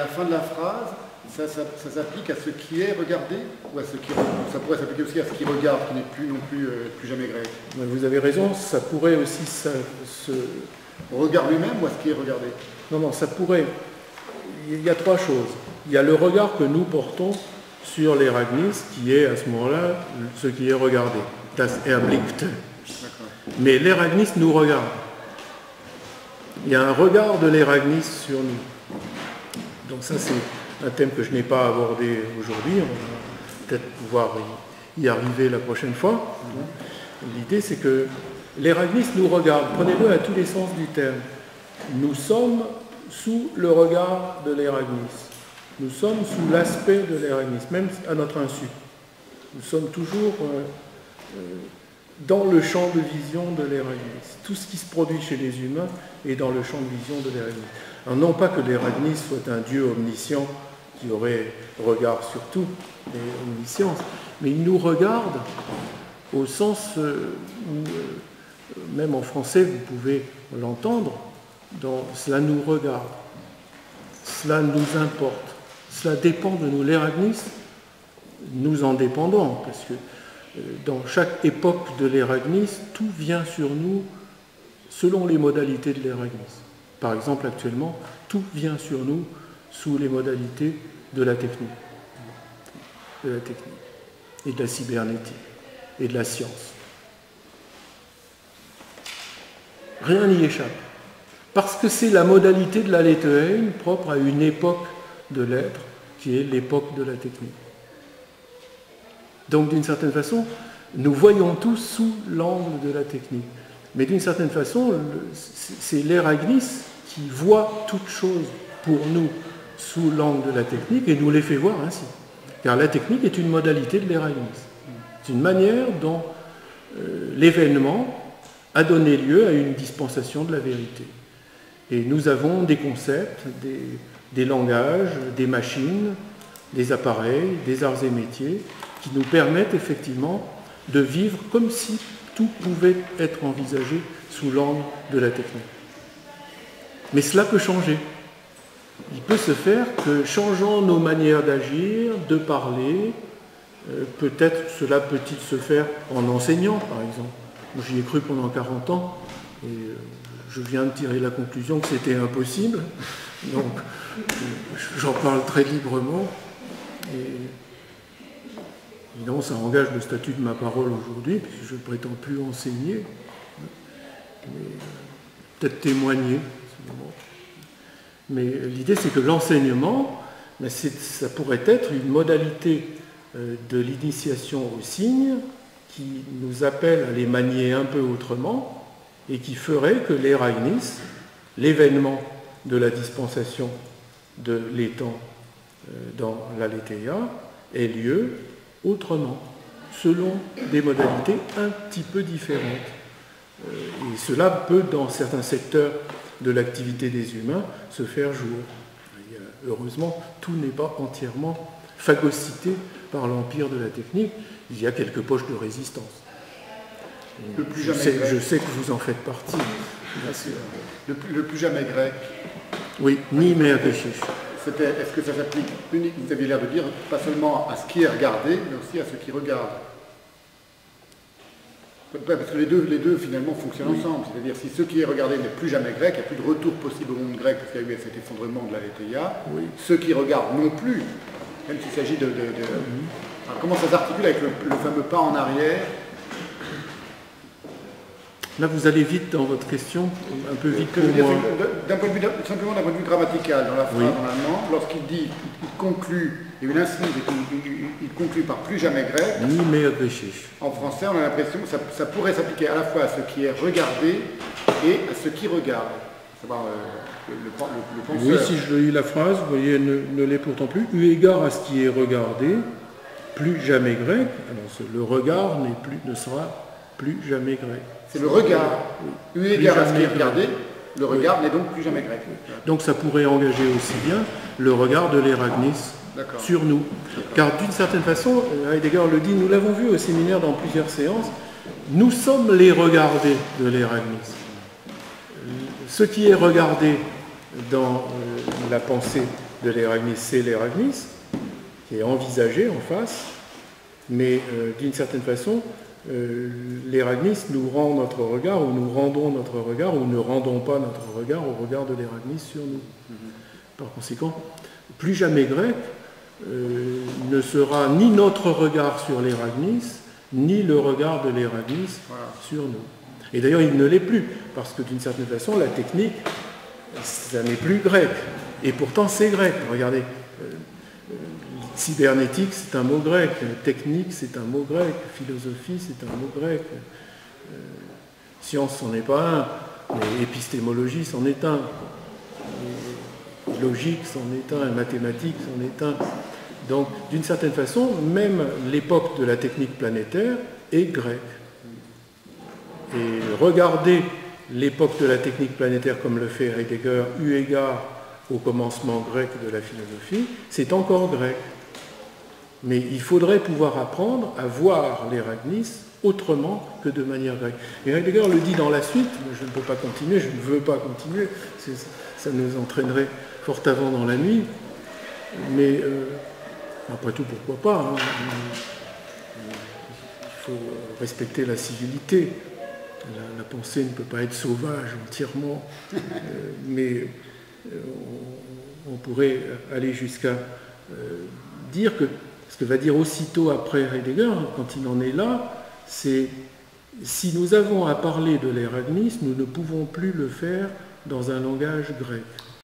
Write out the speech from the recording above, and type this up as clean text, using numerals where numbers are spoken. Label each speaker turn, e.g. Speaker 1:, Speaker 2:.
Speaker 1: la fin de la phrase, ça s'applique à ce qui est regardé, ou à ce qui ça pourrait s'appliquer aussi à ce qui regarde, qui n'est plus non plus, plus jamais grec.
Speaker 2: Vous avez raison, ça pourrait aussi se...
Speaker 1: Au regard lui-même ou à ce qui est regardé?
Speaker 2: Non, non, ça pourrait... Il y a trois choses. Il y a le regard que nous portons sur l'Eragnis, qui est à ce moment-là ce qui est regardé. Das Erblickte. Mais l'Eragnis nous regarde. Il y a un regard de l'Eragnis sur nous. Donc ça, c'est un thème que je n'ai pas abordé aujourd'hui. On va peut-être pouvoir y arriver la prochaine fois. L'idée, c'est que l'Eragnis nous regarde. Prenez-le à tous les sens du terme. Nous sommes sous le regard de l'Eragnis. Nous sommes sous l'aspect de l'Eragnis, même à notre insu. Nous sommes toujours dans le champ de vision de l'Eragnis. Tout ce qui se produit chez les humains est dans le champ de vision de l'Eragnis. Alors non pas que l'Eragnis soit un Dieu omniscient qui aurait regard sur tout, et omniscience, mais il nous regarde au sens où, même en français, vous pouvez l'entendre, dans « cela nous regarde », « cela nous importe », cela dépend de nous. L'Eragnis, nous en dépendons, parce que dans chaque époque de l'Eragnis, tout vient sur nous selon les modalités de l'Eragnis. Par exemple, actuellement, tout vient sur nous sous les modalités de la technique, et de la cybernétique, et de la science. Rien n'y échappe. Parce que c'est la modalité de la Lethein propre à une époque de l'être, qui est l'époque de la technique. Donc, d'une certaine façon, nous voyons tous sous l'angle de la technique. Mais d'une certaine façon, c'est l'Eragnis qui voit toute chose pour nous sous l'angle de la technique et nous les fait voir ainsi. Car la technique est une modalité de l'Eragnis. C'est une manière dont l'événement a donné lieu à une dispensation de la vérité. Et nous avons des concepts, des langages, des machines, des appareils, des arts et métiers qui nous permettent effectivement de vivre comme si tout pouvait être envisagé sous l'angle de la technique. Mais cela peut changer. Il peut se faire que, changeant nos manières d'agir, de parler, peut-être cela peut-il se faire en enseignant, par exemple. Moi, j'y ai cru pendant 40 ans, et je viens de tirer la conclusion que c'était impossible, donc j'en parle très librement, et évidemment ça engage le statut de ma parole aujourd'hui, puisque je ne prétends plus enseigner, mais peut-être témoigner. Mais l'idée c'est que l'enseignement, ça pourrait être une modalité de l'initiation aux signes qui nous appelle à les manier un peu autrement, et qui ferait que l'Eragnis, l'événement de la dispensation de l'étang dans l'Aletheia, ait lieu autrement, selon des modalités un petit peu différentes. Et cela peut, dans certains secteurs de l'activité des humains, se faire jour. Heureusement, tout n'est pas entièrement phagocyté par l'empire de la technique. Il y a quelques poches de résistance. Je sais que vous en faites partie.
Speaker 1: Le plus jamais grec.
Speaker 2: Oui, ni mais péché.
Speaker 1: Est-ce que ça s'applique uniquement, vous aviez l'air de dire, pas seulement à ce qui est regardé, mais aussi à ce qui regarde? Parce que les deux finalement fonctionnent ensemble. C'est-à-dire, si ce qui est regardé n'est plus jamais grec, il n'y a plus de retour possible au monde grec, parce qu'il y a eu cet effondrement de l'Aletheia. Oui. Ceux qui regardent non plus, même s'il s'agit de... Alors, comment ça s'articule avec le fameux pas en arrière?
Speaker 2: Là, vous allez vite dans votre question, un peu vite pour moi.
Speaker 1: Simplement d'un point de vue grammatical, dans la phrase en allemand, lorsqu'il dit, il conclut, il y a une incise et il conclut par plus jamais grec.
Speaker 2: Ni mais péché.
Speaker 1: En français, on a l'impression que ça pourrait s'appliquer à la fois à ce qui est regardé et à ce qui regarde. Savoir le penseur.
Speaker 2: Oui, si je lis la phrase, vous voyez, ne l'est pourtant plus. Eu égard à ce qui est regardé, plus jamais grec. Alors, le regard ne sera plus jamais grec.
Speaker 1: C'est le regard. Eu égard à ce qui est regardé, le regard n'est donc plus jamais grec.
Speaker 2: Donc ça pourrait engager aussi bien le regard de l'Eragnis sur nous. Car d'une certaine façon, Heidegger le dit, nous l'avons vu au séminaire dans plusieurs séances, nous sommes les regardés de l'Eragnis. Ce qui est regardé dans la pensée de l'Eragnis, c'est l'Eragnis, qui est envisagé en face, mais d'une certaine façon, l'Eragnis nous rend notre regard, ou nous rendons notre regard, ou ne rendons pas notre regard au regard de l'Eragnis sur nous. Par conséquent, plus jamais grec ne sera ni notre regard sur l'Eragnis, ni le regard de l'Eragnis sur nous. Et d'ailleurs, il ne l'est plus, parce que d'une certaine façon, la technique, ça n'est plus grec. Et pourtant, c'est grec. Regardez, cybernétique, c'est un mot grec. Technique, c'est un mot grec. Philosophie, c'est un mot grec. Science, c'en est pas un. Mais épistémologie, c'en est un. Et logique, c'en est un. Et mathématiques, c'en est un. Donc, d'une certaine façon, même l'époque de la technique planétaire est grecque. Et regarder l'époque de la technique planétaire comme le fait Heidegger, eu égard au commencement grec de la philosophie, c'est encore grec. Mais il faudrait pouvoir apprendre à voir l'Eragnis autrement que de manière grecque. Et Heidegger le dit dans la suite, je ne peux pas continuer, je ne veux pas continuer, ça nous entraînerait fort avant dans la nuit, mais après tout, pourquoi pas, hein. Il faut respecter la civilité. La pensée ne peut pas être sauvage entièrement, mais on pourrait aller jusqu'à dire que ce que va dire aussitôt après Heidegger, quand il en est là, c'est si nous avons à parler de l'Eragnis, nous ne pouvons plus le faire dans un langage grec.